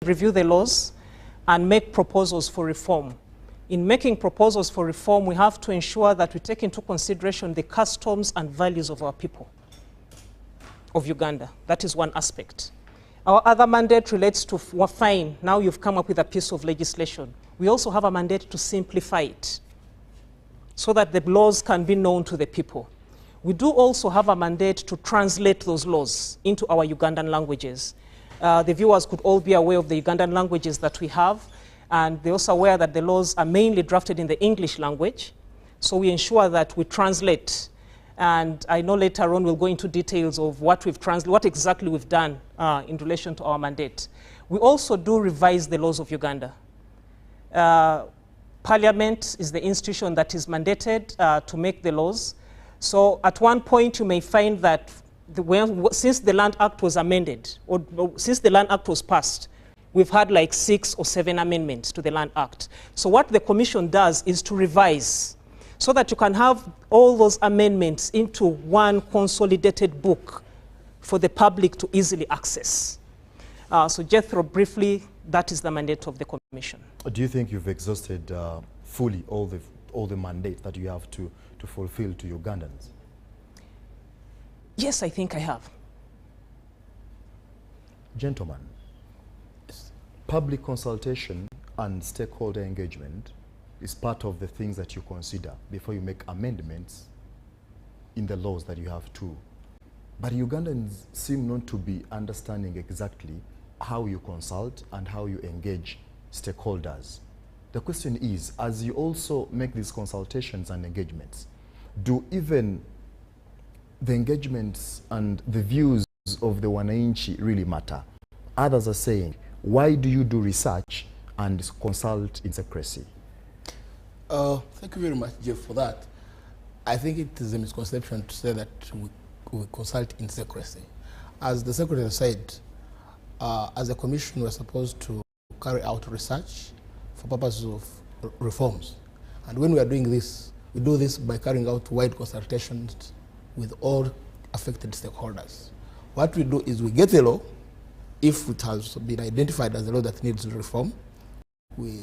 review the laws and make proposals for reform. In making proposals for reform, we have to ensure that we take into consideration the customs and values of our people of Uganda. That is one aspect. Our other mandate relates to, well, fine, now you've come up with a piece of legislation. We also have a mandate to simplify it so that the laws can be known to the people. We do also have a mandate to translate those laws into our Ugandan languages. The viewers could all be aware of the Ugandan languages that we have, and they're also aware that the laws are mainly drafted in the English language. So we ensure that we translate. And I know later on we'll go into details of what we've translated, what exactly we've done in relation to our mandate. We also do revise the laws of Uganda. Parliament is the institution that is mandated to make the laws. So at one point you may find that since the Land Act was amended, or since the Land Act was passed, we've had like 6 or 7 amendments to the Land Act. So what the Commission does is to revise so that you can have all those amendments into one consolidated book for the public to easily access. So Jethro, briefly, that is the mandate of the Commission. Do you think you've exhausted fully all the mandate that you have to fulfill to Ugandans? Yes, I think I have. Gentlemen, public consultation and stakeholder engagement is part of the things that you consider before you make amendments in the laws that you have too. But Ugandans seem not to be understanding exactly how you consult and how you engage stakeholders. The question is, as you also make these consultations and engagements, do even the engagements and the views of the wananchi really matter? Others are saying, why do you do research and consult in secrecy? Thank you very much, Jeff, for that. I think it is a misconception to say that we consult in secrecy. As the Secretary said, as a commission, we're supposed to carry out research for purposes of reforms. And when we are doing this, we do this by carrying out wide consultations with all affected stakeholders. What we do is we get a law, if it has been identified as a law that needs reform. We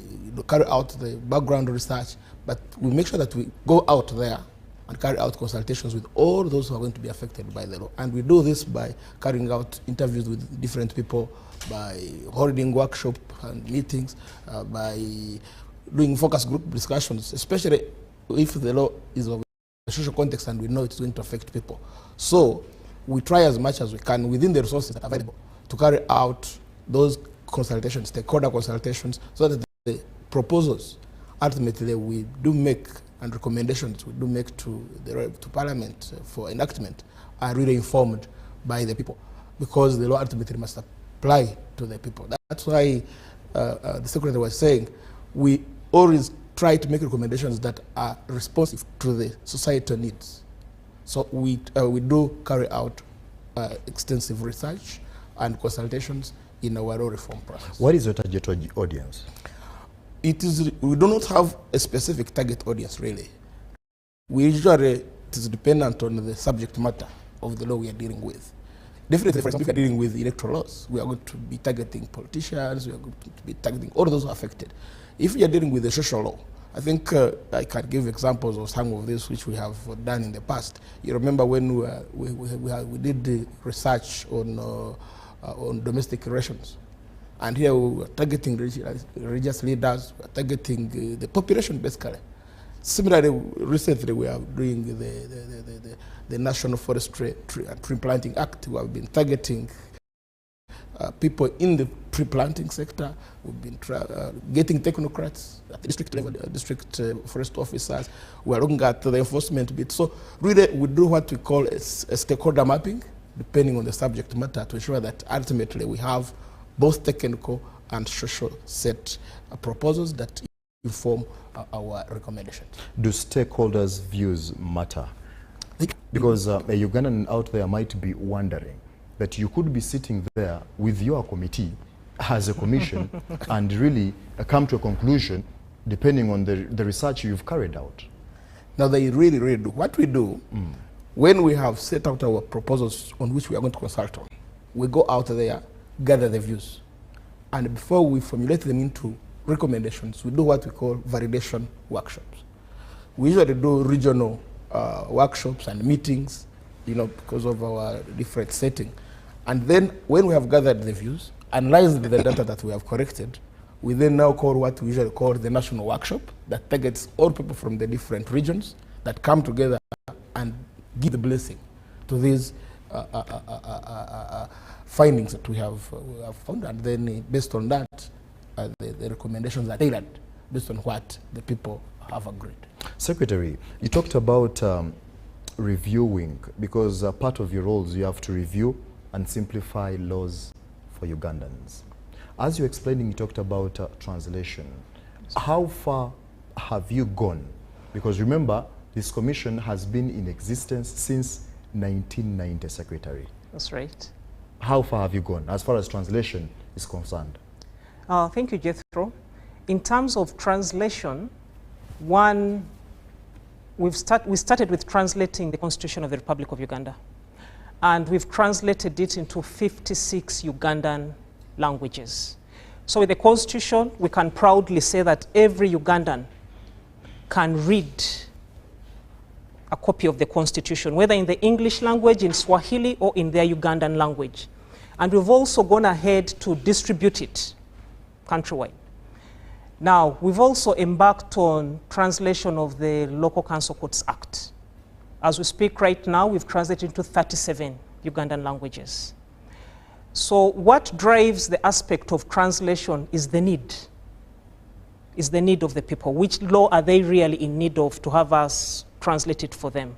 carry out the background research, but we make sure that we go out there and carry out consultations with all those who are going to be affected by the law. And we do this by carrying out interviews with different people, by holding workshops and meetings, by doing focus group discussions, especially if the law is of a social context and we know it's going to affect people. So we try as much as we can within the resources that are available to carry out those consultations, stakeholder consultations, so that the proposals ultimately we do make and recommendations we do make to Parliament for enactment are really informed by the people, because the law ultimately must apply to the people. That's why the Secretary was saying we always try to make recommendations that are responsive to the societal needs. So we do carry out extensive research and consultations in our law reform process. What is your target audience? We do not have a specific target audience, really. We usually, it is dependent on the subject matter of the law we are dealing with. Definitely, for example, if we are dealing with electoral laws, we are going to be targeting politicians, we are going to be targeting all those who are affected. If we are dealing with the social law, I think I can give examples of some of this which we have done in the past. You remember when we did the research on domestic relations. And here we were targeting religious leaders, we are targeting the population basically. Similarly, recently we are doing the National Forestry and Tree Planting Act. We have been targeting people in the tree planting sector. We've been getting technocrats at the district level, district forest officers. We are looking at the enforcement bit. So really we do what we call a stakeholder mapping, depending on the subject matter, to ensure that ultimately we have both technical and social set proposals that inform our recommendations. Do stakeholders' views matter? Because a Ugandan out there might be wondering that you could be sitting there with your committee as a commission and really come to a conclusion depending on the research you've carried out. Now they really, really do. What we do, when we have set out our proposals on which we are going to consult on, we go out there, gather the views, And before we formulate them into recommendations, we do what we call validation workshops. We usually do regional workshops and meetings, you know, because of our different setting. And then when we have gathered the views, analyzed the data that we have collected, we then now call what we usually call the national workshop that targets all people from the different regions that come together and give the blessing to these findings that we have found. And then based on that, the recommendations are tailored based on what the people have agreed. Secretary, you talked about reviewing, because part of your roles you have to review and simplify laws for Ugandans. As you're explaining, you talked about translation. How far have you gone? Because remember, this commission has been in existence since 1990, Secretary. That's right. How far have you gone as far as translation is concerned? Thank you, Jethro. In terms of translation, we started with translating the Constitution of the Republic of Uganda. And we've translated it into 56 Ugandan languages. So with the Constitution, we can proudly say that every Ugandan can read a copy of the Constitution, whether in the English language, in Swahili, or in their Ugandan language. And we've also gone ahead to distribute it countrywide. Now, we've also embarked on translation of the Local Council Courts Act. As we speak right now, we've translated into 37 Ugandan languages. So what drives the aspect of translation is the need of the people. Which law are they really in need of to have us translate it for them?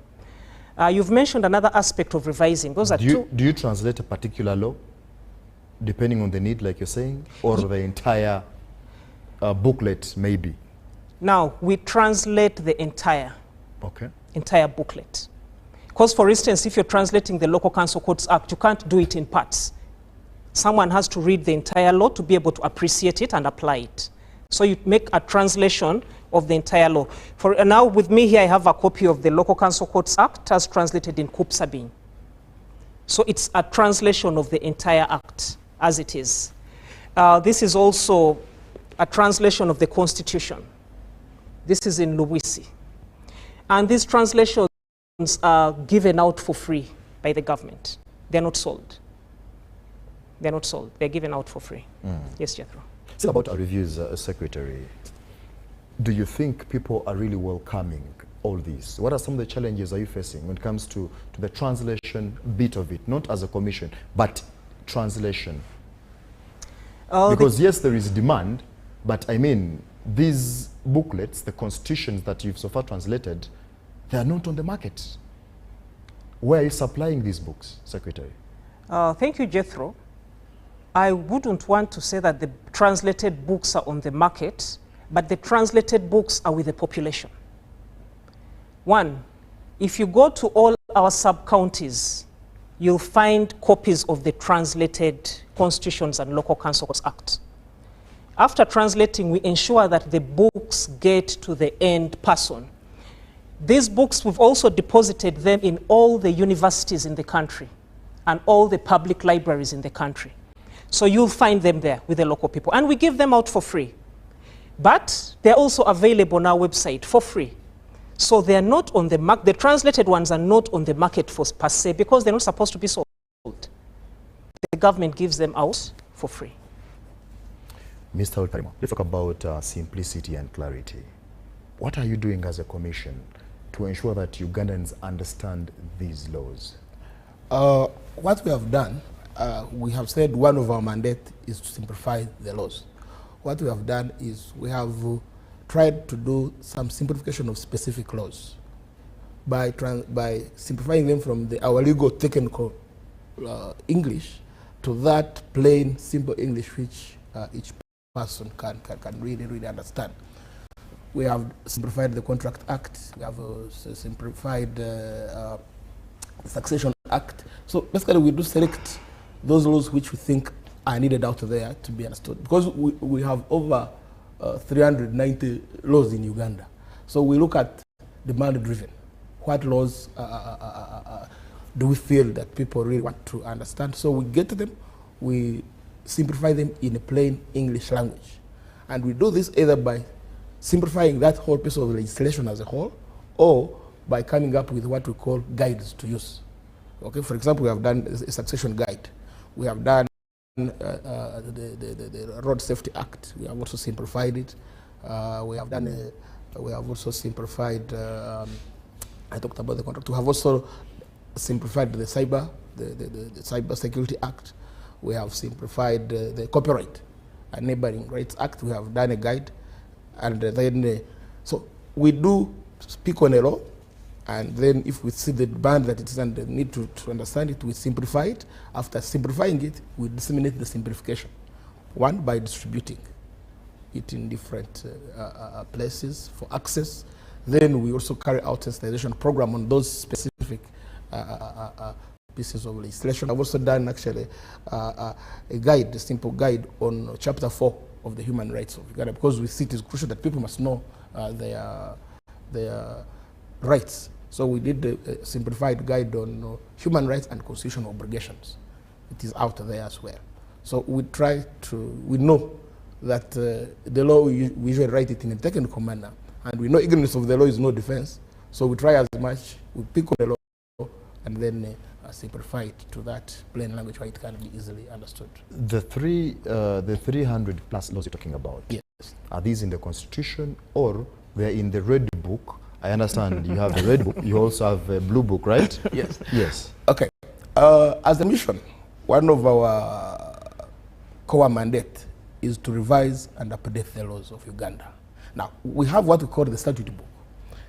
You've mentioned another aspect of revising. Those are two. Do you translate a particular law, depending on the need, like you're saying, or the entire booklet, maybe? Now, we translate the entire booklet. Because, for instance, if you're translating the Local Council Courts Act, you can't do it in parts. Someone has to read the entire law to be able to appreciate it and apply it. So you make a translation of the entire law. For now, with me here, I have a copy of the Local Council Courts Act as translated in Kupsabin. So it's a translation of the entire act as it is. This is also a translation of the Constitution. This is in Luwisi. And these translations are given out for free by the government. They're not sold. They're not sold. They're given out for free. Yes, Jethro. Still about our reviews, Secretary. Do you think people are really welcoming all these? What are some of the challenges are you facing when it comes to the translation bit of it, not as a commission, but translation? Because yes, there is demand, but I mean, these booklets, the constitutions that you've so far translated, they are not on the market. Where are you supplying these books, Secretary? Thank you, Jethro. I wouldn't want to say that the translated books are on the market, but the translated books are with the population. One, if you go to all our sub-counties, you'll find copies of the translated constitutions and Local Council Courts Act. After translating, we ensure that the books get to the end person. These books, we've also deposited them in all the universities in the country and all the public libraries in the country. So you'll find them there with the local people. And we give them out for free. But they're also available on our website for free. So they're not on the market. The translated ones are not on the market for per se because they're not supposed to be sold. The government gives them out for free. Mr. RUTAREMWA, let's talk about simplicity and clarity. What are you doing as a commission to ensure that Ugandans understand these laws? What we have done, we have said one of our mandates is to simplify the laws. What we have done is we have tried to do some simplification of specific laws by simplifying them from our legal technical English to that plain, simple English which each person can really understand. We have simplified the Contract Act. We have simplified the Succession Act. So basically, we do select those laws which we think are needed out there to be understood. Because we have over 390 laws in Uganda. So we look at demand-driven. What laws do we feel that people really want to understand? So we get to them, we simplify them in a plain English language. And we do this either by simplifying that whole piece of legislation as a whole, or by coming up with what we call guides to use. Okay, for example, we have done a succession guide. We have done the Road Safety Act. We have also simplified it. We have also simplified. I talked about the contract. We have also simplified the Cyber Security Act. We have simplified the Copyright and Neighboring Rights Act. We have done a guide, and then so we do speak on a law, and then if we see the demand that it is and the need to understand it, we simplify it. After simplifying it, we disseminate the simplification. One, by distributing it in different places for access. Then we also carry out a sensitization program on those specific pieces of legislation. I've also done actually a guide, a simple guide on Chapter 4 of the Human Rights of Uganda, because we see it is crucial that people must know their rights. So we did a simplified guide on human rights and constitutional obligations. It is out there as well. So we know that the law, we usually write it in a technical manner, and we know ignorance of the law is no defense. So we try as much, we pick on the law and then simplify it to that plain language where it can be easily understood. The 300 plus laws you're talking about, yes, are these in the Constitution or they're in the Red Book? I understand you have the Red Book, you also have a Blue Book, right? Yes. Yes. Okay. As a mission, one of our core mandate is to revise and update the laws of Uganda. Now, we have what we call the statute book.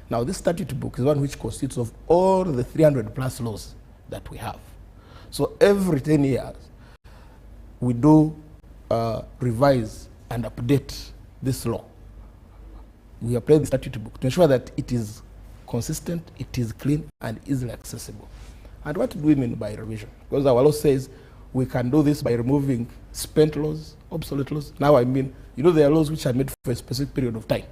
Now, this statute book is one which consists of all the 300 plus laws that we have. So every 10 years, we do revise and update this law. We apply the statute book to ensure that it is consistent, it is clean, and easily accessible. And what do we mean by revision? Because our law says we can do this by removing spent laws, obsolete laws. Now I mean, you know, there are laws which are made for a specific period of time.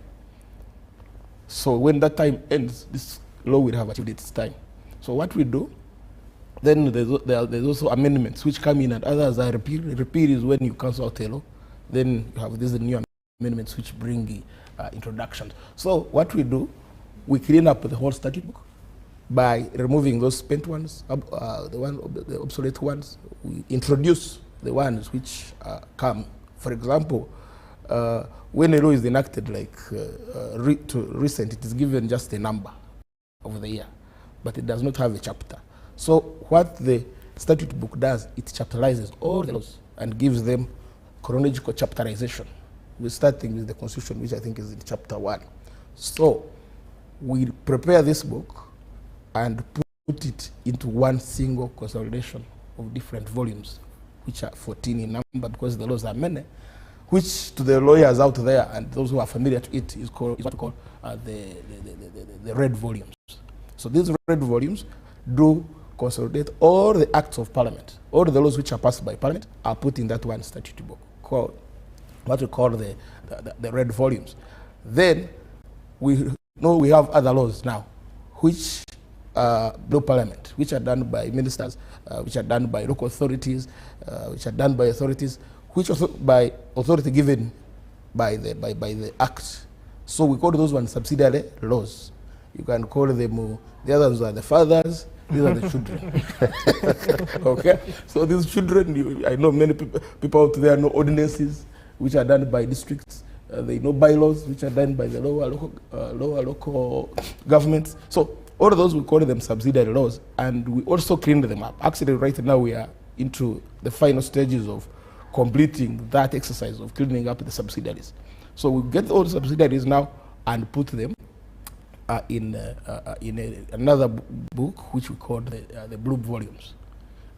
So when that time ends, this law will have achieved its time. So what we do, then there's also amendments which come in, and others are repeal. Repeal is when you cancel out a law. Then you have these new amendments which bring the introductions. So what we do, we clean up the whole statute book by removing those spent ones, the obsolete ones. We introduce the ones which come. For example, when a law is enacted, like recent, it is given just a number of the year, but it does not have a chapter. So what the statute book does, it chapterizes all the laws and gives them chronological chapterization. We're starting with the Constitution, which I think is in Chapter 1. So we prepare this book and put it into one single consolidation of different volumes, which are 14 in number because the laws are many, which to the lawyers out there and those who are familiar to it is what we call the red volumes. So these red volumes do consolidate all the acts of Parliament. All the laws which are passed by Parliament are put in that one statute book called what we call the red volumes. Then we know we have other laws now, which below Parliament, which are done by ministers, which are done by local authorities, which are done by authorities, which also by authority given by the Act. So we call those ones subsidiary laws. You can call them, the others are the fathers, these are the children. Okay? So these children, I know many people out there know ordinances, which are done by districts. They know bylaws, which are done by the lower local governments. So all of those, we call them subsidiary laws, and we also clean them up. Actually, right now we are into the final stages of completing that exercise of cleaning up the subsidiaries. So we get all the subsidiaries now and put them in another book, which we call the blue volumes.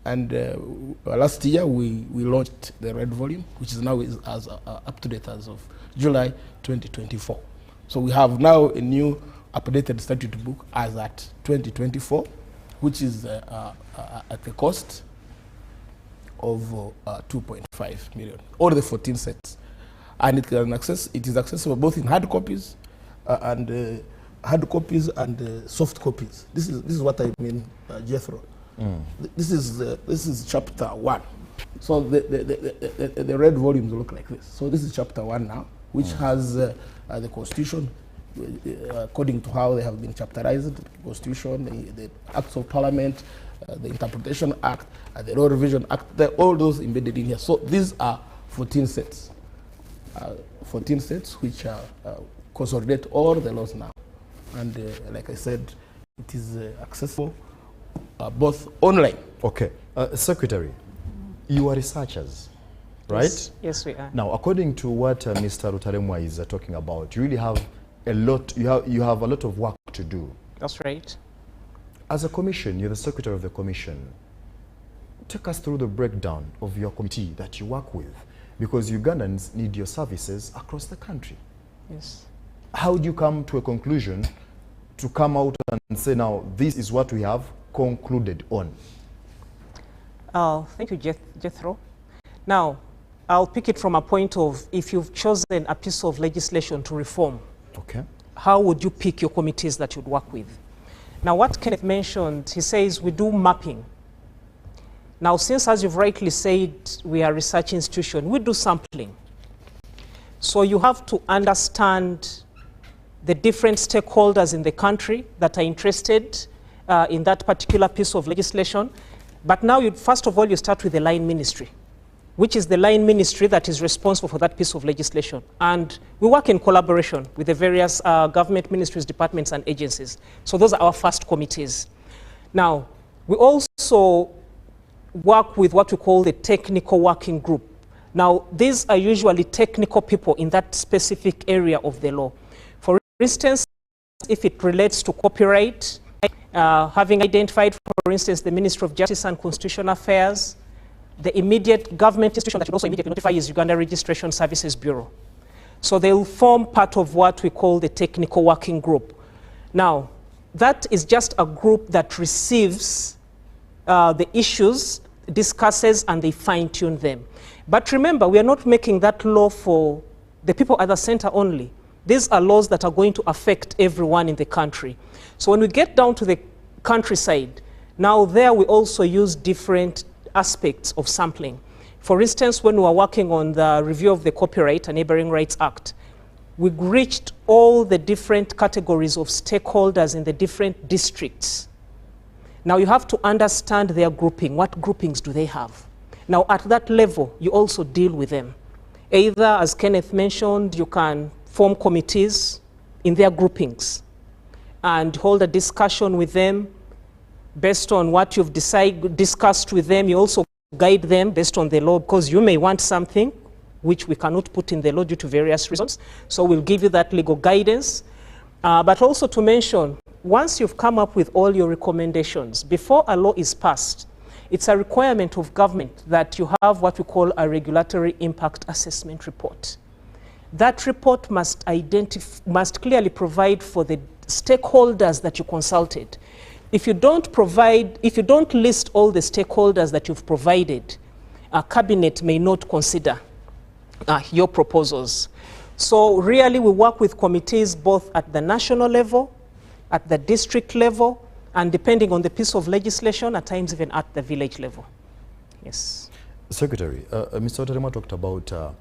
And last year we launched the red volume, which is now as up to date as of July 2024. So we have now a new updated statute book as at 2024, which is at the cost of 2.5 million, all the 14 sets. And it is accessible both in hard copies and soft copies. This is what I mean, Jethro. This is chapter 1. So the red volumes look like this. So this is chapter 1 now, which has the Constitution, according to how they have been chapterized, the Constitution, the Acts of Parliament, the Interpretation Act, the Law Revision Act, all those embedded in here. So these are 14 sets. 14 sets which consolidate all the laws now. And like I said, it is accessible both online. Okay. Secretary, you are researchers, right? Yes, yes we are. Now, according to what Mr. RUTAREMWA is talking about, you really have a lot, you have a lot of work to do. That's right. As a commission, you're the secretary of the commission. Take us through the breakdown of your committee that you work with, because Ugandans need your services across the country. Yes. How do you come to a conclusion to come out and say, now, this is what we have concluded on? Thank you, Jethro. Now, I'll pick it from a point of, if you've chosen a piece of legislation to reform, okay, how would you pick your committees that you'd work with? Now, what Kenneth mentioned, he says we do mapping. Now, since, as you've rightly said, we are a research institution, we do sampling. So you have to understand the different stakeholders in the country that are interested in that particular piece of legislation. But now, first of all, you start with the line ministry, which is the line ministry that is responsible for that piece of legislation. And we work in collaboration with the various government ministries, departments, and agencies. So those are our first committees. Now, we also work with what we call the technical working group. Now, these are usually technical people in that specific area of the law. For instance, if it relates to copyright, having identified, for instance, the Ministry of Justice and Constitutional Affairs, the immediate government institution that should also immediately notify is Uganda Registration Services Bureau. So they will form part of what we call the technical working group. Now, that is just a group that receives the issues, discusses, and they fine-tune them. But remember, we are not making that law for the people at the center only. These are laws that are going to affect everyone in the country. So when we get down to the countryside, now there we also use different aspects of sampling. For instance, when we were working on the review of the Copyright and Neighboring Rights Act, we reached all the different categories of stakeholders in the different districts. Now you have to understand their grouping. What groupings do they have? Now at that level, you also deal with them. Either, as Kenneth mentioned, you can form committees in their groupings and hold a discussion with them based on what you've discussed with them. You also guide them based on the law, because you may want something which we cannot put in the law due to various reasons. So we'll give you that legal guidance. But also to mention, once you've come up with all your recommendations, before a law is passed, it's a requirement of government that you have what we call a regulatory impact assessment report. That report must clearly provide for the stakeholders that you consulted. If you don't list all the stakeholders that you've provided, a cabinet may not consider your proposals. So really we work with committees both at the national level, at the district level, and depending on the piece of legislation, at times even at the village level. Yes. Secretary, Mr. RUTAREMWA talked about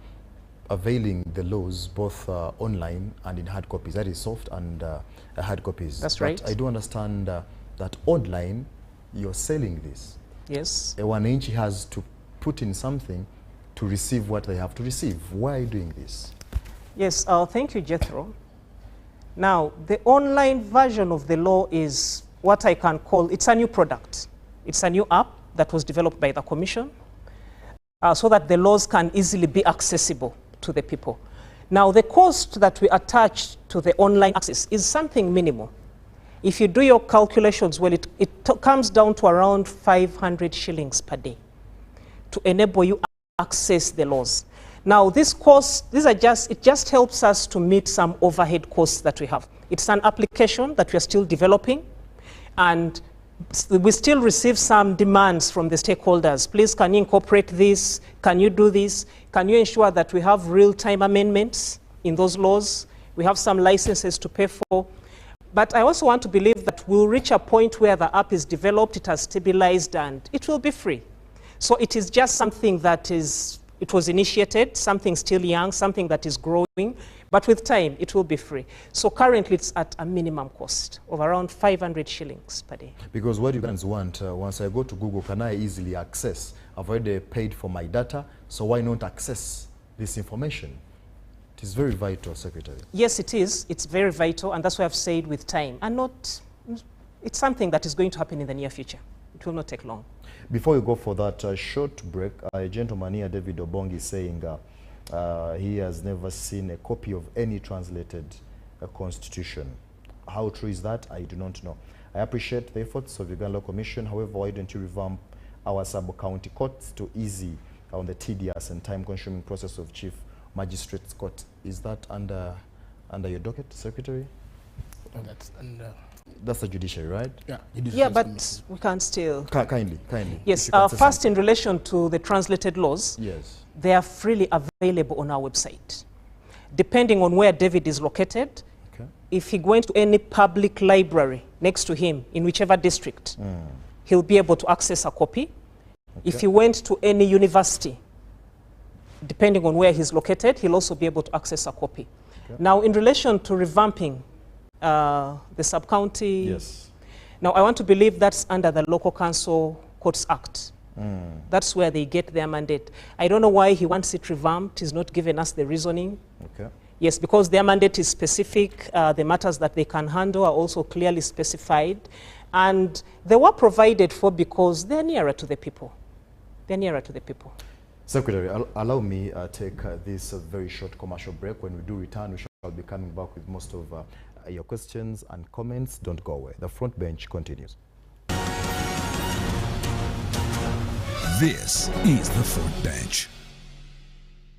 availing the laws both online and in hard copies, that is soft and hard copies. That's right. But I do understand that online, you're selling this. Yes. A wananchi has to put in something to receive what they have to receive. Why are you doing this? Yes, thank you, Jethro. Now, the online version of the law is what I can call, it's a new product. It's a new app that was developed by the Commission so that the laws can easily be accessible to the people. Now, the cost that we attach to the online access is something minimal. If you do your calculations well, it comes down to around 500 shillings per day to enable you access the laws. Now, this cost, it just helps us to meet some overhead costs that we have. It's an application that we are still developing, and we still receive some demands from the stakeholders. Please, can you incorporate this? Can you do this? Can you ensure that we have real-time amendments in those laws? We have some licenses to pay for. But I also want to believe that we'll reach a point where the app is developed, it has stabilized, and it will be free. So it is just something that it was initiated, something still young, something that is growing, but with time it will be free. So currently it's at a minimum cost of around 500 shillings per day. Because what Ugandans want, once I go to Google, can I easily access? I've already paid for my data, so why not access this information? It is very vital, Secretary. Yes, it is. It's very vital, and that's why I've said with time. And it's something that is going to happen in the near future. It will not take long. Before you go for that short break, a gentleman here, David Obong, is saying he has never seen a copy of any translated constitution. How true is that? I do not know. I appreciate the efforts of the Uganda Law Commission. However, why don't you revamp our sub-county courts to easy on the tedious and time-consuming process of Chief Magistrates Court? Is that under your docket, Secretary? No, that's under... That's the judiciary, right? Yeah, yeah, but we can still... Kindly. Yes, first in relation to the translated laws, yes, they are freely available on our website. Depending on where David is located, okay, if he went to any public library next to him in whichever district, he'll be able to access a copy. Okay. If he went to any university, depending on where he's located, he'll also be able to access a copy. Okay. Now, in relation to revamping the sub-county, yes, now I want to believe that's under the Local Council Courts Act. That's where they get their mandate. I don't know why he wants it revamped. He's not given us the reasoning. Okay. Yes, because their mandate is specific. The matters that they can handle are also clearly specified. And they were provided for because they're nearer to the people. They're nearer to the people. Secretary, allow me take this very short commercial break. When we do return, we shall be coming back with most of your questions and comments. Don't go away. The front bench continues. This is the front bench.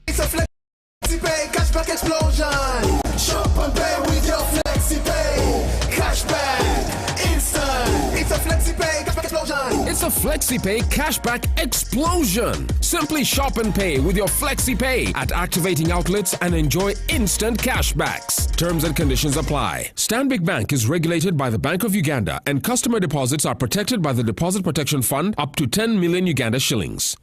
It's a FlexiPay cashback explosion. Shop and pay with your FlexiPay cashback instant. It's a FlexiPay cashback explosion. It's a FlexiPay cashback explosion. Simply shop and pay with your FlexiPay at activating outlets and enjoy instant cashbacks. Terms and conditions apply. Stanbic Bank is regulated by the Bank of Uganda, and customer deposits are protected by the Deposit Protection Fund up to 10 million Uganda shillings.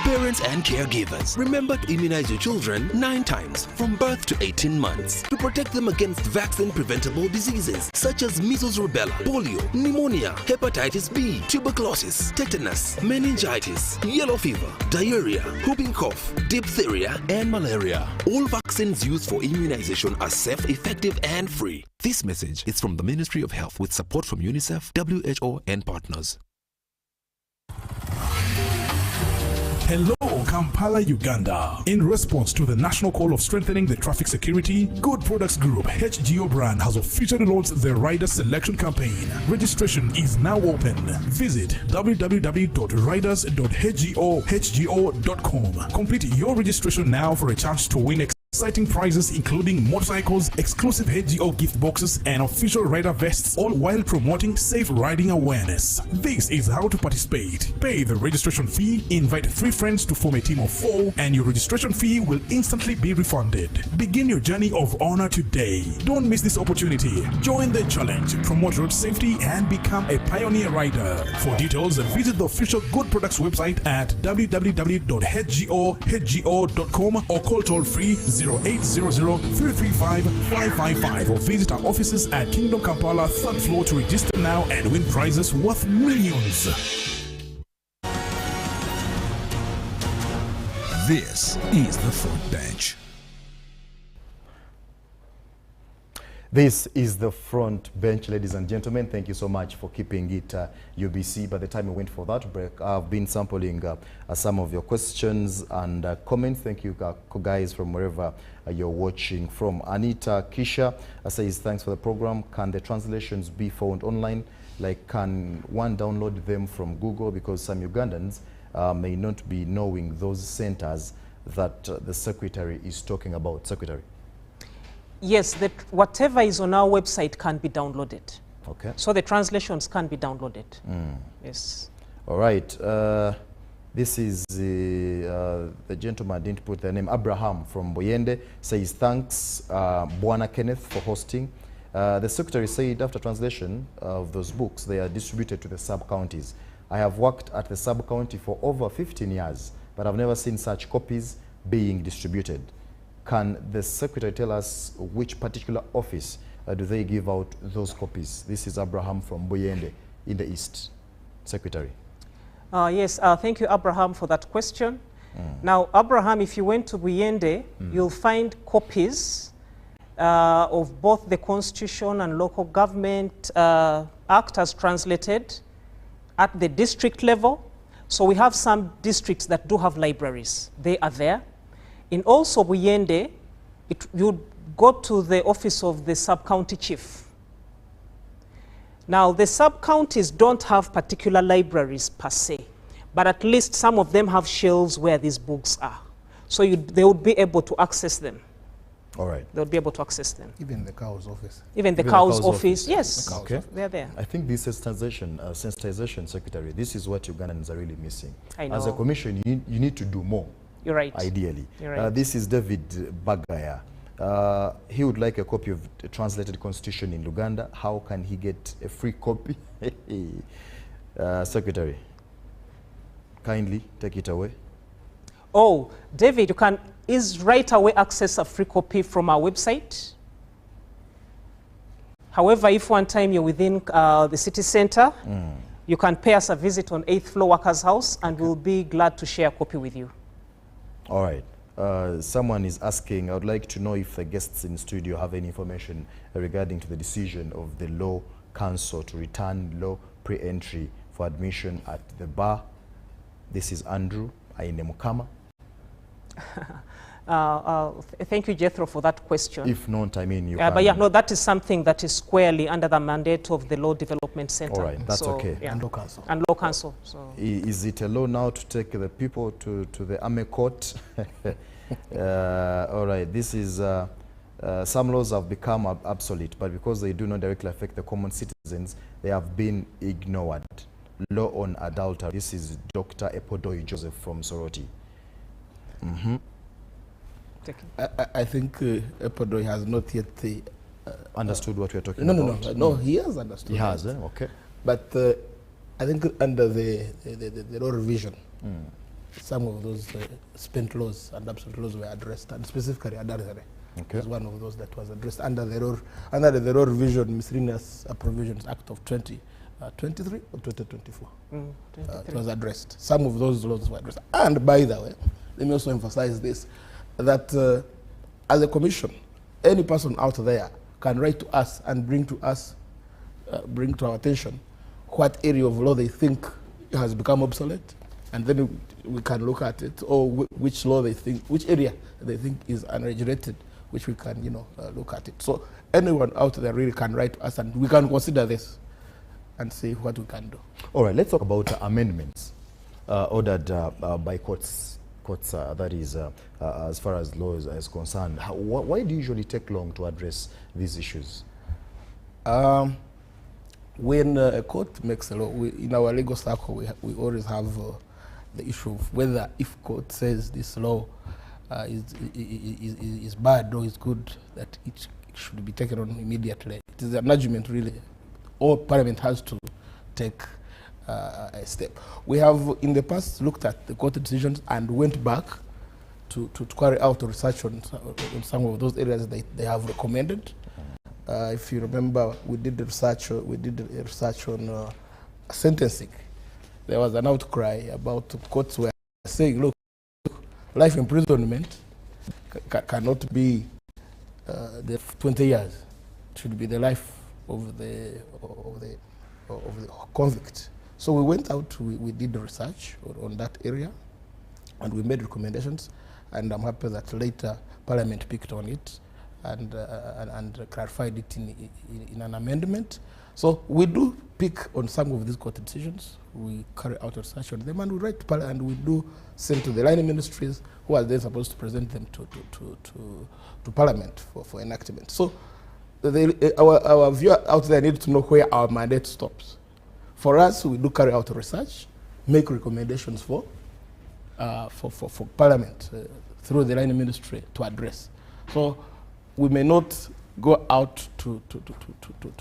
Parents and caregivers, remember to immunize your children 9 times from birth to 18 months to protect them against vaccine-preventable diseases such as measles, rubella, polio, pneumonia, hepatitis B, tuberculosis, tetanus, meningitis, yellow fever, diarrhea, whooping cough, diphtheria, and malaria. All vaccines used for immunization are safe, effective, and free. This message is from the Ministry of Health with support from UNICEF, WHO, and partners. Hello, Kampala, Uganda. In response to the national call of strengthening the traffic security, Good Products Group HGO brand has officially launched the rider selection campaign. Registration is now open. Visit www.riders.hgo.com. Complete your registration now for a chance to win exciting prizes including motorcycles, exclusive HGO gift boxes, and official rider vests, all while promoting safe riding awareness. This is how to participate. Pay the registration fee, invite 3 friends to form a team of 4, and your registration fee will instantly be refunded. Begin your journey of honor today. Don't miss this opportunity. Join the challenge, promote road safety, and become a pioneer rider. For details, visit the official Good Products website at www.hgo.com or call toll free 0800-335-555 or visit our offices at Kingdom Kampala 3rd floor to register now and win prizes worth millions. This is the front bench. This is the front bench, ladies and gentlemen. Thank you so much for keeping it UBC. By the time we went for that break, I've been sampling some of your questions and comments. Thank you guys from wherever you're watching from. Anita Kisha says, thanks for the program. Can the translations be found online? Like, can one download them from Google? Because some Ugandans may not be knowing those centers that the Secretary is talking about. Secretary. Yes, whatever is on our website can be downloaded. Okay. So the translations can be downloaded. Yes. All right. This is the gentleman didn't put their name. Abraham from Boyende says, thanks, Bwana Kenneth, for hosting. The Secretary said after translation of those books, they are distributed to the sub-counties. I have worked at the sub-county for over 15 years, but I've never seen such copies being distributed. Can the Secretary tell us which particular office do they give out those copies? This is Abraham from Boyende in the East. Secretary. Yes, thank you, Abraham, for that question. Now, Abraham, if you went to Boyende, you'll find copies of both the Constitution and Local Government Act as translated at the district level. So we have some districts that do have libraries. They are there. In also Boyende, you go to the office of the sub-county chief. Now, the sub-counties don't have particular libraries per se, but at least some of them have shelves where these books are. So they would be able to access them. All right. They would be able to access them. Even the cow's office. Even the cow's office, yes. Okay. They're there. I think this sensitization, Secretary, this is what Ugandans are really missing. I know. As a commission, you need to do more. You're right. Ideally. You're right. This is David Bagaya. He would like a copy of the translated constitution in Uganda. How can he get a free copy? Secretary, kindly take it away. Oh, David, you can right away access a free copy from our website. However, if one time you're within the city center, you can pay us a visit on 8th floor Workers' House, and we'll be glad to share a copy with you. All right. Someone is asking, I would like to know if the guests in studio have any information regarding to the decision of the Law Council to return law pre-entry for admission at the bar. This is Andrew Ainemukama. Thank you, Jethro, for that question. If not, I mean, you can... But yeah, no, that is something that is squarely under the mandate of the Law Development Center. All right, that's okay. Yeah. And Law Council. And Law Council. So. Is it a law now to take the people to the army court? All right, this is... some laws have become obsolete, but because they do not directly affect the common citizens, they have been ignored. Law on adultery. This is Dr. Epodoi Joseph from Soroti. I think Epodoi has not yet understood what we are talking about. No, he has understood. He has, okay. But I think under the law revision, some of those spent laws and absolute laws were addressed, and specifically adultery was one of those that was addressed under the law revision Miscellaneous Provisions Act of 2023 or 2024. It was addressed. Some of those laws were addressed. And by the way, let me also emphasize this, that as a commission, any person out there can write to us and bring to our attention what area of law they think has become obsolete, and then we can look at it, or which law they think, which area they think is unregulated, which we can, look at it. So anyone out there really can write to us, and we can consider this and see what we can do. All right, let's talk about amendments ordered by courts. That is, as far as law is concerned. Why do you usually take long to address these issues? When a court makes a law, in our legal circle, we always have the issue of whether, if court says this law is bad or is good, that it should be taken on immediately. It is an argument, really. All Parliament has to take a step. We have in the past looked at the court decisions and went back to carry out research on some of those areas that they have recommended. If you remember, we did research on sentencing. There was an outcry about courts were saying, look, life imprisonment cannot be the 20 years. should be the life of the convict. So we went out, we did research on that area, and we made recommendations, and I'm happy that later Parliament picked on it and clarified it in an amendment. So we do pick on some of these court decisions, we carry out research on them, and we write to Parliament, and we do send to the line ministries, who are then supposed to present them to Parliament for enactment. So our viewer out there need to know where our mandate stops. For us, we do carry out research, make recommendations for Parliament through the line ministry to address. So we may not go out to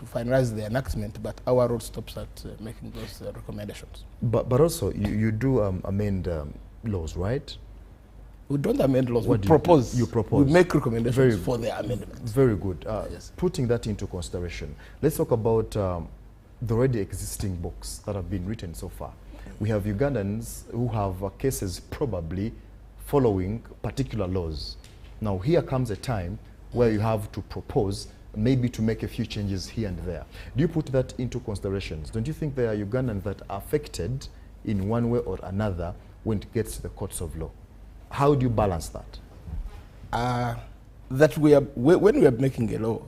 finalize the enactment, but our role stops at making those recommendations. But also, you do amend laws, right? We don't amend laws, we propose. You propose. We make recommendations for the amendment. Very good. Yes. Putting that into consideration, let's talk about the already existing books that have been written so far. We have Ugandans who have cases probably following particular laws. Now, here comes a time where you have to propose, maybe to make a few changes here and there. Do you put that into considerations? Don't you think there are Ugandans that are affected in one way or another when it gets to the courts of law? How do you balance that? When we are making a law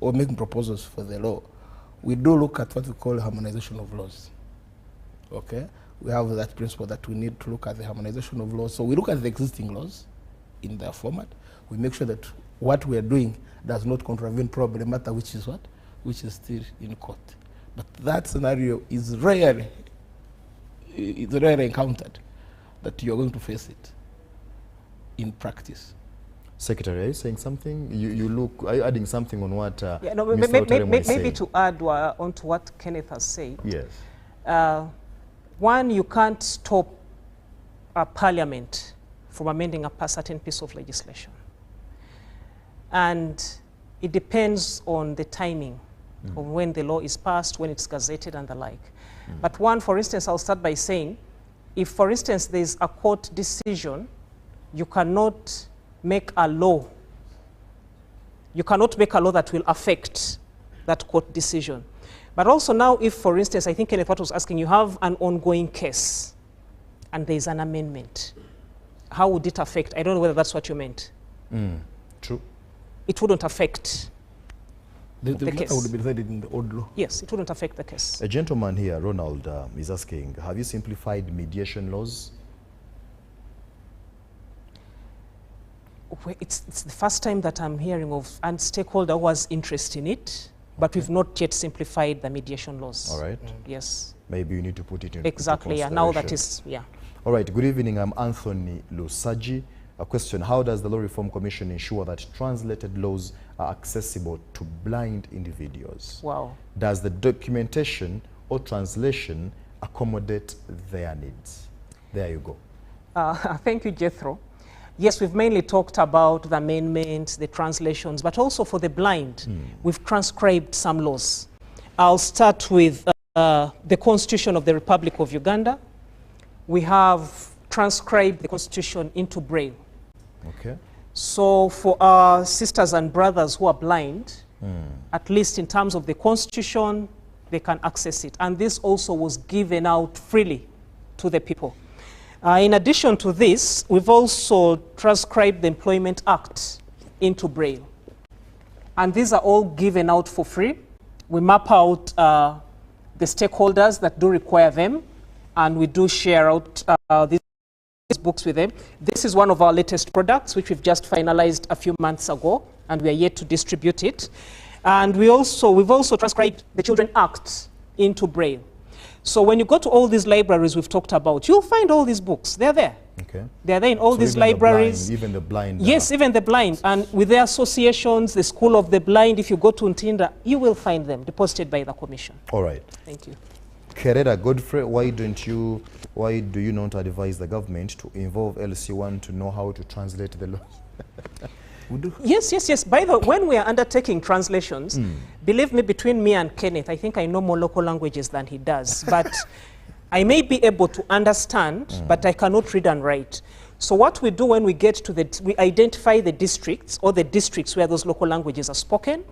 or making proposals for the law, we do look at what we call harmonization of laws. Okay? We have that principle that we need to look at the harmonization of laws. So we look at the existing laws in their format. We make sure that what we are doing does not contravene probably matter, which is what? Which is still in court. But that scenario is rarely encountered, that you're going to face it in practice. Secretary, are you saying something? Are you adding something on what yeah, no, Mr. RUTAREMWA is saying? Maybe to add on to what Kenneth has said. Yes. One, you can't stop a parliament from amending a certain piece of legislation. And it depends on the timing of when the law is passed, when it's gazetted and the like. But one, for instance, I'll start by saying, if, for instance, there's a court decision, you cannot make a law. You cannot make a law that will affect that court decision. But also now, if, for instance, I think Kenneth was asking, you have an ongoing case and there's an amendment, how would it affect? I don't know whether that's what you meant. True. It wouldn't affect the case. Would be decided in the old law. Yes, it wouldn't affect the case. A gentleman here, Ronald, is asking, have you simplified mediation laws? Well, it's the first time that I'm hearing of a stakeholder who was interested in it, but we've not yet simplified the mediation laws. All right. Yes. Maybe you need to put it in exactly, yeah. Now that is, yeah. All right, good evening. I'm Anthony Lusaji. A question, how does the Law Reform Commission ensure that translated laws are accessible to blind individuals? Wow. Does the documentation or translation accommodate their needs? There you go. Thank you, Jethro. Yes, we've mainly talked about the amendments, the translations, but also for the blind, we've transcribed some laws. I'll start with the Constitution of the Republic of Uganda. We have transcribed the Constitution into Braille. Okay. So for our sisters and brothers who are blind, at least in terms of the Constitution, they can access it. And this also was given out freely to the people. In addition to this, we've also transcribed the Employment Act into Braille. And these are all given out for free. We map out the stakeholders that do require them, and we do share out these books with them. This is one of our latest products, which we've just finalized a few months ago, and we are yet to distribute it. And we've also transcribed the Children Act into Braille. So when you go to all these libraries we've talked about, you'll find all these books. They're there. Okay. They're there in all these libraries. Even the blind. Yes, even the blind. And with the associations, the School of the Blind, if you go to Ntinda, you will find them deposited by the Commission. All right. Thank you. Kerera Godfrey, why do you not advise the government to involve LC1 to know how to translate the law? We do. Yes. By the way, when we are undertaking translations, believe me, between me and Kenneth, I think I know more local languages than he does. But I may be able to understand, but I cannot read and write. So what we do when we get to we identify the districts or the districts where those local languages are spoken.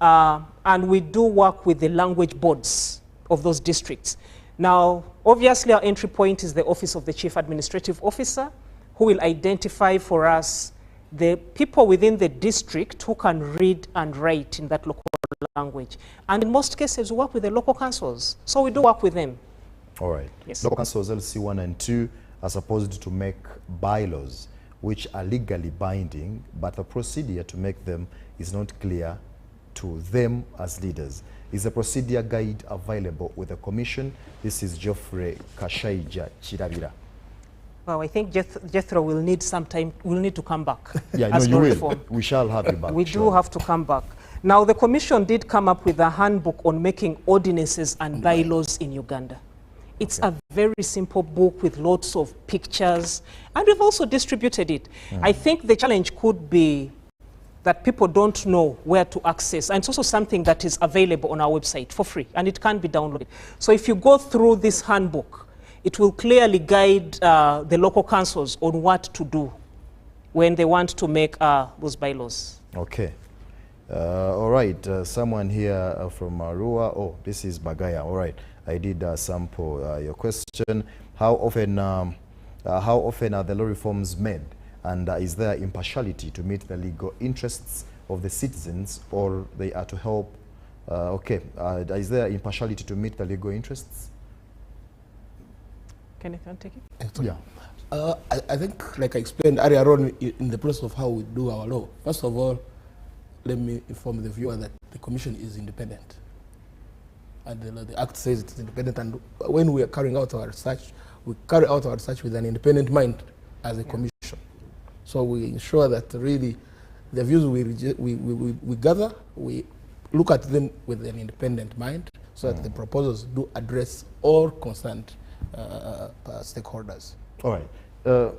and we do work with the language boards of those districts. Now, obviously, our entry point is the Office of the Chief Administrative Officer, who will identify for us the people within the district who can read and write in that local language. And in most cases, we work with the local councils. So we do work with them. All right. Yes. Local councils LC1 and 2 are supposed to make bylaws which are legally binding, but the procedure to make them is not clear to them as leaders. Is the procedure guide available with the Commission? This is Geoffrey Kashaija Chirabira. Well, I think Jethro will need some time, will need to come back. Yeah, no, you will. We shall have you back. We do have to come back. Now, the Commission did come up with a handbook on making ordinances and bylaws in Uganda. It's a very simple book with lots of pictures, and we've also distributed it. I think the challenge could be that people don't know where to access, and it's also something that is available on our website for free, and it can be downloaded. So if you go through this handbook, it will clearly guide the local councils on what to do when they want to make those bylaws. Okay. All right. Someone here from Arua. Oh, this is Bagaya. All right. I did sample your question. How often are the law reforms made? And is there impartiality to meet the legal interests of the citizens, or they are to help? Is there impartiality to meet the legal interests? Kenneth, you want to take it? Yeah. I think, like I explained earlier on in the process of how we do our law, first of all, let me inform the viewer that the Commission is independent. And the Act says it is independent, and when we are carrying out our research, we carry out our research with an independent mind as a Commission. So we ensure that really the views we gather, we look at them with an independent mind, so that the proposals do address all concerned stakeholders. All right.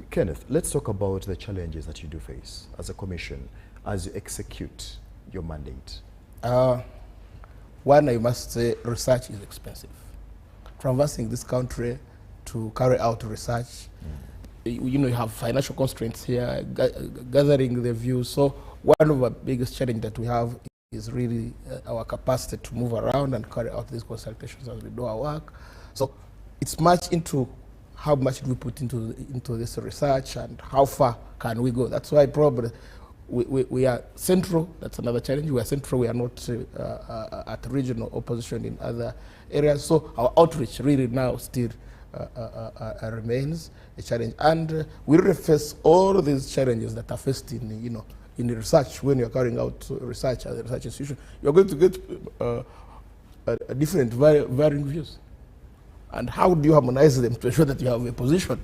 Kenneth, let's talk about the challenges that you do face as a Commission as you execute your mandate. One, I must say, research is expensive. Traversing this country to carry out research, you have financial constraints here, gathering the views. So one of the biggest challenges that we have is really our capacity to move around and carry out these consultations as we do our work. So it's much into how much do we put into this research and how far can we go. That's why probably we are central. That's another challenge. We are central. We are not at regional opposition in other areas. So our outreach really now still remains a challenge. And we really face all these challenges that are faced in the research. When you're carrying out research as a research institution, you're going to get different varying views. And how do you harmonize them to ensure that you have a position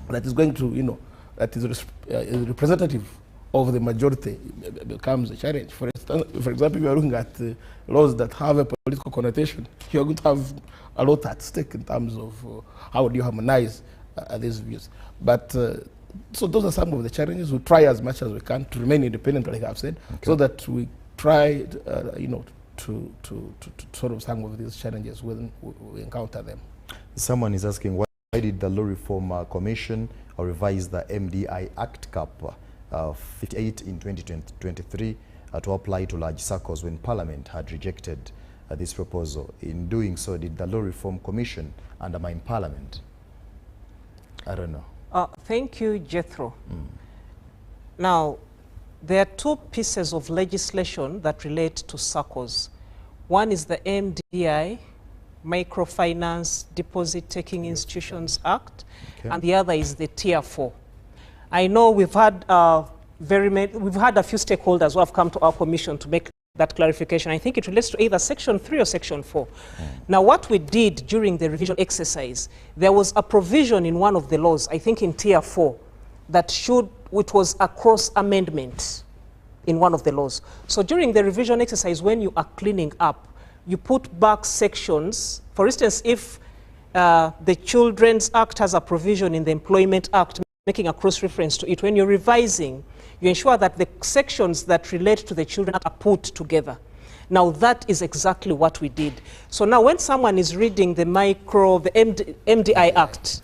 that is going to, that is representative of the majority becomes a challenge. For example, if you are looking at laws that have a political connotation, you are going to have a lot at stake in terms of how do you harmonize these views. But so those are some of the challenges. We try as much as we can to remain independent, like I've said, so that we try, to solve some of these challenges when we encounter them. Someone is asking, why did the Law Reform Commission revise the MDI Act Cap 58 in 2023 to apply to large circles when Parliament had rejected this proposal? In doing so, did the Law Reform Commission undermine Parliament? I don't know. Thank you, Jethro. Now, there are two pieces of legislation that relate to SACCOs. One is the MDI, Microfinance Deposit Taking Institutions Act, and the other is the Tier 4. I know we've had a few stakeholders who have come to our commission to make that clarification. I think it relates to either Section 3 or Section 4. Now, what we did during the revision exercise, there was a provision in one of the laws, I think in Tier 4, which was a cross amendment in one of the laws. So during the revision exercise, when you are cleaning up, you put back sections. For instance, if the Children's Act has a provision in the Employment Act making a cross-reference to it, when you're revising, you ensure that the sections that relate to the Children Act are put together. Now, that is exactly what we did. So now when someone is reading the MDI Act,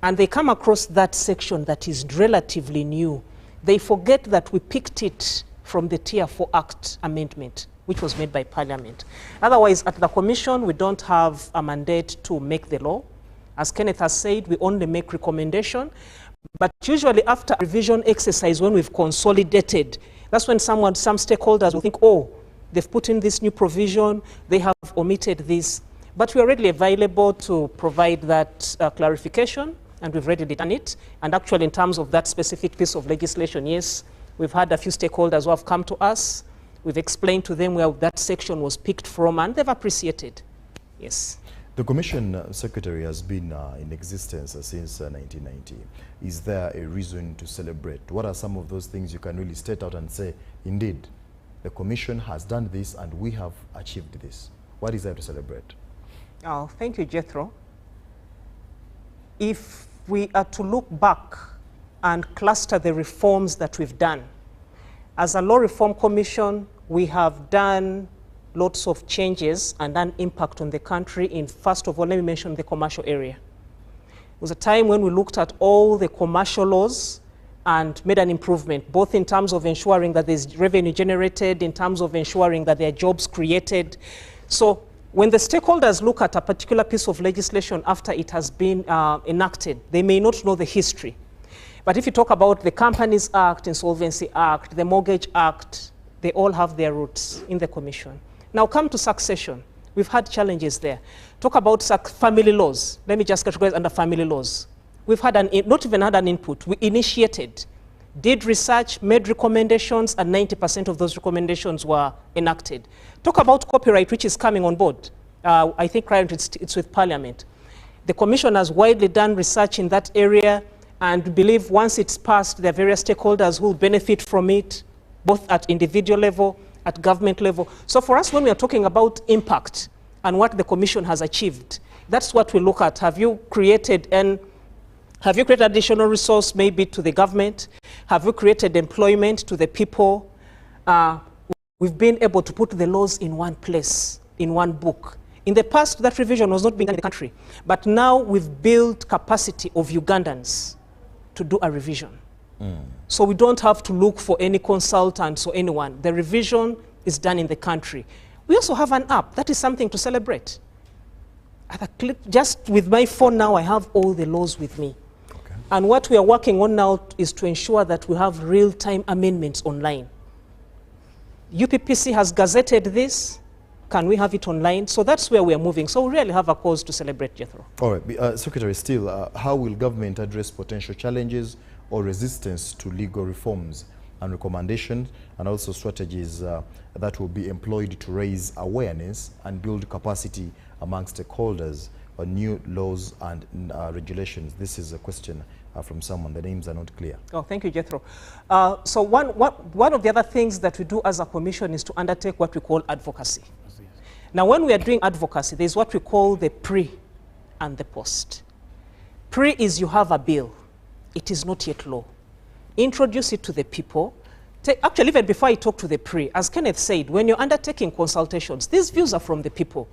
and they come across that section that is relatively new, they forget that we picked it from the Tier 4 Act amendment, which was made by Parliament. Otherwise, at the Commission, we don't have a mandate to make the law. As Kenneth has said, we only make recommendation. But usually after a revision exercise, when we've consolidated, that's when some stakeholders will think, oh, they've put in this new provision, they have omitted this. But we are readily available to provide that clarification, and we've readily done it. And actually, in terms of that specific piece of legislation, yes, we've had a few stakeholders who have come to us. We've explained to them where that section was picked from, and they've appreciated. Yes. The Commission Secretary has been in existence since 1990. Is there a reason to celebrate? What are some of those things you can really state out and say, indeed, the Commission has done this and we have achieved this? What is there to celebrate? Oh, thank you, Jethro. If we are to look back and cluster the reforms that we've done, as a Law Reform Commission, we have done lots of changes and an impact on the country in, first of all, let me mention the commercial area. It was a time when we looked at all the commercial laws and made an improvement, both in terms of ensuring that there's revenue generated, in terms of ensuring that there are jobs created. So when the stakeholders look at a particular piece of legislation after it has been enacted, they may not know the history. But if you talk about the Companies Act, Insolvency Act, the Mortgage Act, they all have their roots in the Commission. Now come to succession. We've had challenges there. Talk about family laws. Let me just categorize under family laws. We've had not even had an input. We initiated, did research, made recommendations, and 90% of those recommendations were enacted. Talk about copyright, which is coming on board. I think currently it's with Parliament. The Commission has widely done research in that area, and we believe once it's passed, there are various stakeholders who will benefit from it, both at individual level, at government level. So for us, when we are talking about impact and what the Commission has achieved, that's what we look at. Have you created additional resource maybe to the government? Have you created employment to the people? We've been able to put the laws in one place, in one book. In the past, that revision was not being done in the country. But now we've built capacity of Ugandans to do a revision. So we don't have to look for any consultants or anyone. The revision is done in the country. We also have an app. That is something to celebrate. Just with my phone now, I have all the laws with me. Okay. And what we are working on now is to ensure that we have real-time amendments online. UPPC has gazetted this. Can we have it online? So that's where we are moving. So we really have a cause to celebrate, Jethro. All right. Secretary, still, how will government address potential challenges or resistance to legal reforms and recommendations, and also strategies that will be employed to raise awareness and build capacity among stakeholders on new laws and regulations? This is a question from someone. The names are not clear. Oh, thank you, Jethro. So one of the other things that we do as a commission is to undertake what we call advocacy. Now, when we are doing advocacy, there's what we call the pre and the post. Pre is you have a bill. It is not yet law. Introduce it to the people. Actually, even before I talk to the pre, as Kenneth said, when you're undertaking consultations, these views are from the people.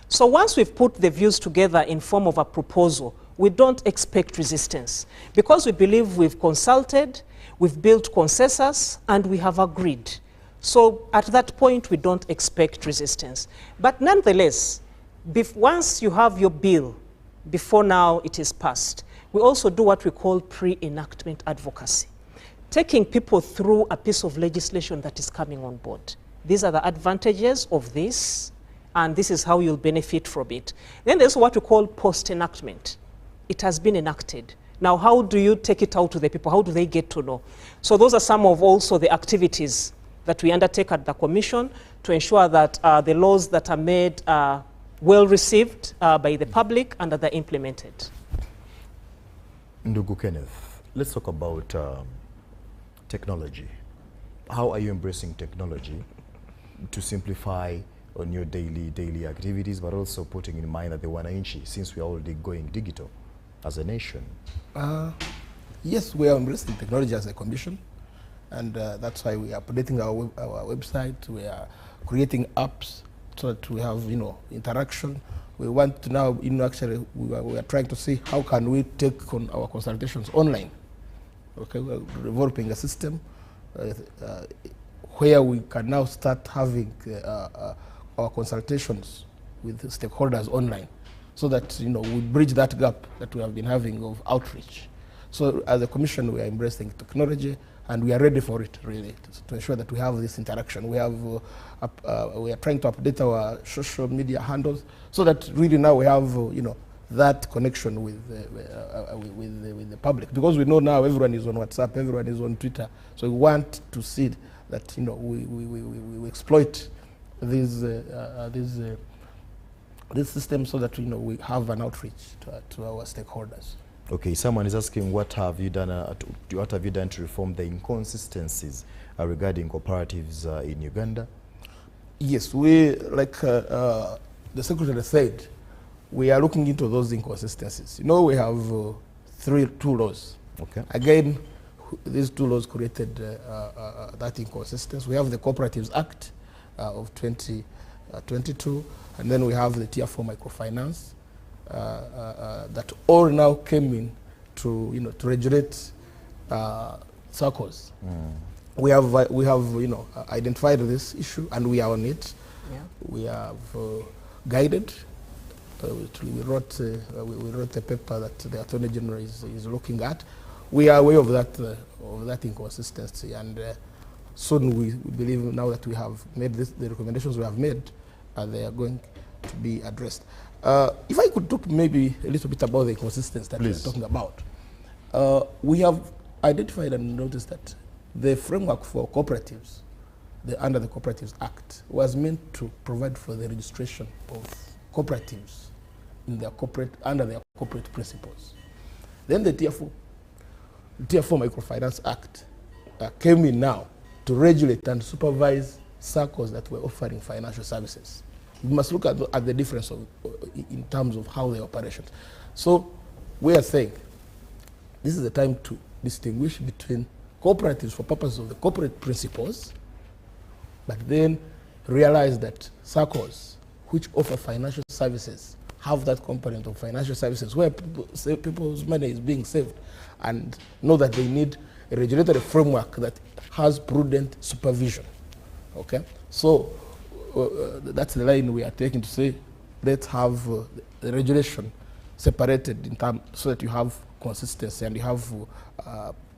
So once we've put the views together in form of a proposal, we don't expect resistance. Because we believe we've consulted, we've built consensus, and we have agreed. So at that point, we don't expect resistance. But nonetheless, once you have your bill, before now it is passed, we also do what we call pre-enactment advocacy, taking people through a piece of legislation that is coming on board. These are the advantages of this, and this is how you'll benefit from it. Then there's what we call post-enactment. It has been enacted. Now, how do you take it out to the people? How do they get to know? So those are some of also the activities that we undertake at the Commission to ensure that the laws that are made are well received by the public and that they're implemented. Ndugu Kenneth, let's talk about technology. How are you embracing technology to simplify on your daily activities, but also putting in mind that the wananchi, since we are already going digital as a nation? Yes, we are embracing technology as a commission, and that's why we are updating our website. We are creating apps so that we have, interaction. We want to now, actually, we are trying to see how can we take on our consultations online. Okay, we're developing a system where we can now start having our consultations with the stakeholders online, so that we bridge that gap that we have been having of outreach. So as a commission, we are embracing technology, and we are ready for it, really, to ensure that we have this interaction. We have we are trying to update our social media handles, so that really now we have that connection with the public, because we know now everyone is on WhatsApp, everyone is on Twitter. So we want to see that we exploit these system, so that we have an outreach to our stakeholders. Okay, someone is asking, what have you done? What have you done to reform the inconsistencies regarding cooperatives in Uganda? Yes, we, like the Secretary said, we are looking into those inconsistencies. We have two laws. Okay. Again, these two laws created that inconsistency. We have the Cooperatives Act of 2022, and then we have the Tier 4 microfinance that all now came in to to regulate circles. We have identified this issue, and we are on it. Yeah. We have guided. We wrote a paper that the Attorney General is looking at. We are aware of that inconsistency, and soon we believe, now that we have made the recommendations we have made, they are going to be addressed. If I could talk maybe a little bit about the inconsistency that we're talking about. We have identified and noticed that the framework for cooperatives, under the Cooperatives Act, was meant to provide for the registration of cooperatives in their under their corporate principles. Then the Tier 4 Microfinance Act came in now to regulate and supervise circles that were offering financial services. We must look at the difference in terms of how they operate. So we are saying this is the time to distinguish between cooperatives for purposes of the corporate principles, but then realize that circles which offer financial services have that component of financial services where people's money is being saved, and know that they need a regulatory framework that has prudent supervision. Okay, so that's the line we are taking to say, let's have the regulation separated in terms, so that you have consistency and you have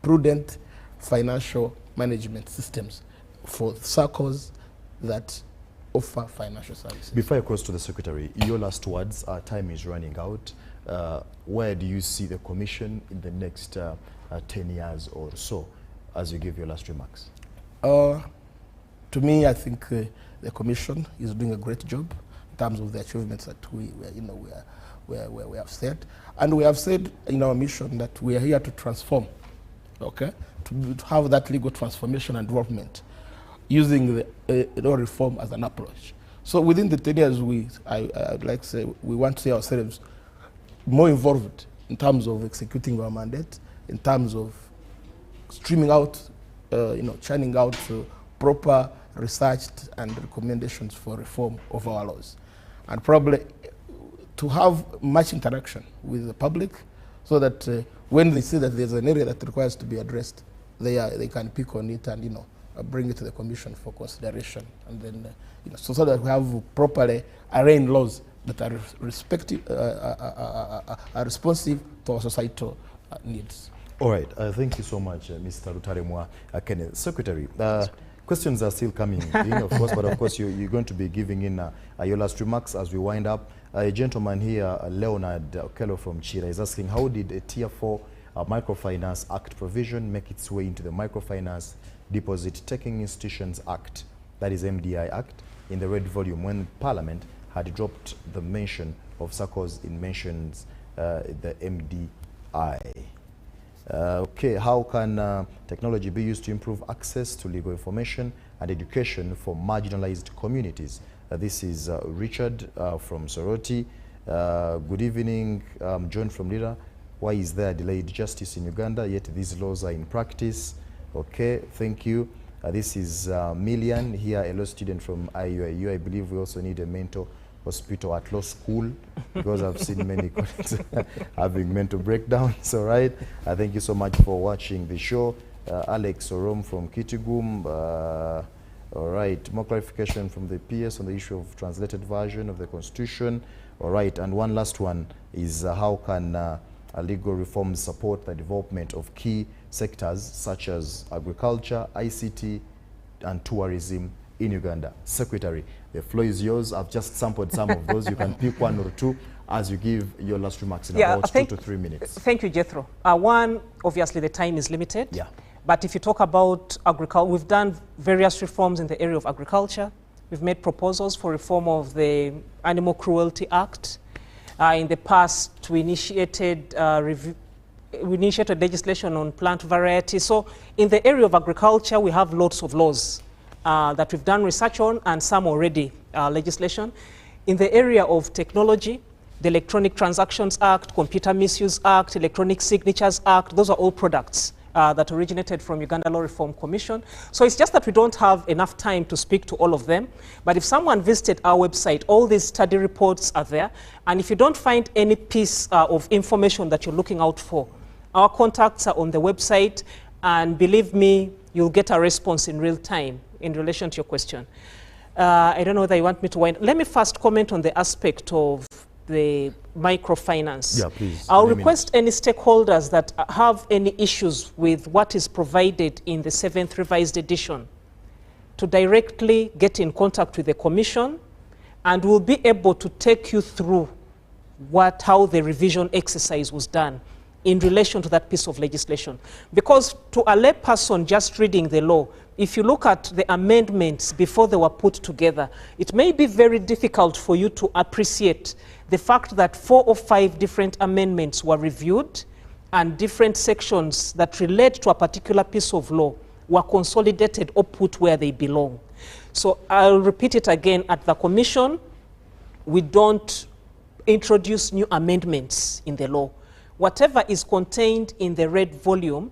prudent financial management systems for circles that offer financial services. Before I cross to the Secretary, your last words, our time is running out. Where do you see the Commission in the next 10 years or so, as you give your last remarks? To me, I think the Commission is doing a great job in terms of the achievements that we have set. And we have said in our mission that we are here to transform, okay? To have that legal transformation and development using the law reform as an approach. So within the 10 years, I'd like to say, we want to see ourselves more involved in terms of executing our mandate, in terms of streaming out, churning out proper researched and recommendations for reform of our laws. And probably to have much interaction with the public, so that when they see that there's an area that requires to be addressed, they can pick on it and bring it to the Commission for consideration, and then so that we have properly arranged laws that are are responsive to our societal needs. All right, thank you so much, Mr. Rutaremwa Kenneth. Secretary, questions are still coming in, of course, but of course you're going to be giving in your last remarks as we wind up. A gentleman here, Leonard Okello from Chira, is asking, how did a Tier 4 Microfinance Act provision make its way into the Microfinance Deposit Taking Institutions Act, that is MDI Act, in the red volume, when Parliament had dropped the mention of SACCOs in mentions the MDI? Okay, how can technology be used to improve access to legal information and education for marginalized communities? This is Richard from Soroti. Good evening, John from Lira. Why is there delayed justice in Uganda, yet these laws are in practice? Okay, thank you. This is Millian here, a law student from IUIU. I believe we also need a mental hospital at law school, because I've seen many colleagues having mental breakdowns. All right, thank you so much for watching the show. Alex Orom from Kitgum, All right, more clarification from the PS on the issue of translated version of the Constitution. All right, and one last one is how can legal reforms support the development of key sectors such as agriculture, ICT, and tourism in Uganda? Secretary, the floor is yours. I've just sampled some of those. You can pick one or two as you give your last remarks in about 2 to 3 minutes. Thank you, Jethro. One, obviously the time is limited. Yeah. But if you talk about agriculture, we've done various reforms in the area of agriculture. We've made proposals for reform of the Animal Cruelty Act. In the past, we initiated legislation on plant variety. So in the area of agriculture, we have lots of laws that we've done research on, and some already legislation. In the area of technology, the Electronic Transactions Act, Computer Misuse Act, Electronic Signatures Act, those are all products that originated from Uganda Law Reform Commission. So it's just that we don't have enough time to speak to all of them. But if someone visited our website, all these study reports are there. And if you don't find any piece of information that you're looking out for, our contacts are on the website. And believe me, you'll get a response in real time in relation to your question. I don't know whether you want me to wind. Let me first comment on the aspect of the microfinance. Yeah, please. I'll request any stakeholders that have any issues with what is provided in the 7th revised edition to directly get in contact with the Commission, and we'll be able to take you through how the revision exercise was done in relation to that piece of legislation. Because to a lay person just reading the law, if you look at the amendments before they were put together, it may be very difficult for you to appreciate the fact that 4 or 5 different amendments were reviewed and different sections that relate to a particular piece of law were consolidated or put where they belong. So I'll repeat it again, at the Commission, we don't introduce new amendments in the law. Whatever is contained in the red volume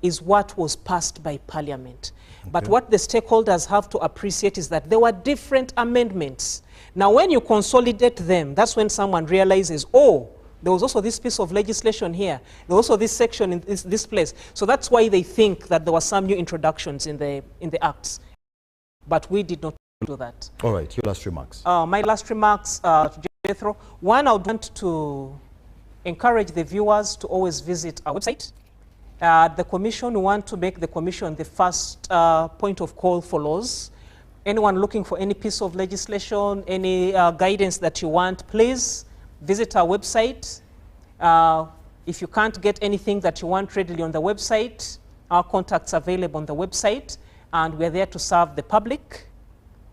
is what was passed by Parliament. Okay. But what the stakeholders have to appreciate is that there were different amendments. Now, when you consolidate them, that's when someone realizes, oh, there was also this piece of legislation here. There was also this section in this place. So that's why they think that there were some new introductions in the acts. But we did not do that. All right, your last remarks. My last remarks, to Jethro. One, I would want to encourage the viewers to always visit our website. The Commission, we want to make the Commission the first point of call for laws. Anyone looking for any piece of legislation, any guidance that you want, please visit our website. If you can't get anything that you want readily on the website, our contacts are available on the website, and we're there to serve the public,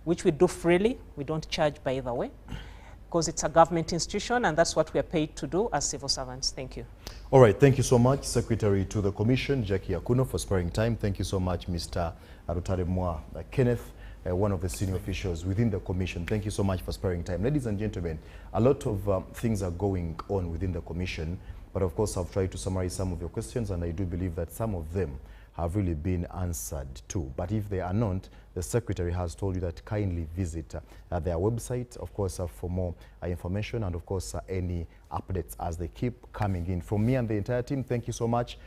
which we do freely. We don't charge, by the way, because it's a government institution, and that's what we are paid to do as civil servants. Thank you. All right, thank you so much, Secretary to the Commission, Jackie AKUNO, for sparing time. Thank you so much, Mr. RUTAREMWA Kenneth, one of the senior officials within the Commission. Thank you so much for sparing time. Ladies and gentlemen, a lot of things are going on within the Commission, but of course I've tried to summarize some of your questions, and I do believe that some of them have really been answered too. But if they are not, the Secretary has told you that kindly visit their website, of course, for more information, and of course any updates as they keep coming in. From me and the entire team, thank you so much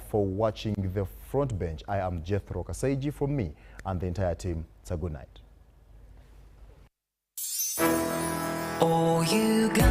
for watching The Front Bench. I am Jethro Kasaiji. From me and the entire team, it's a good night. Oh, you got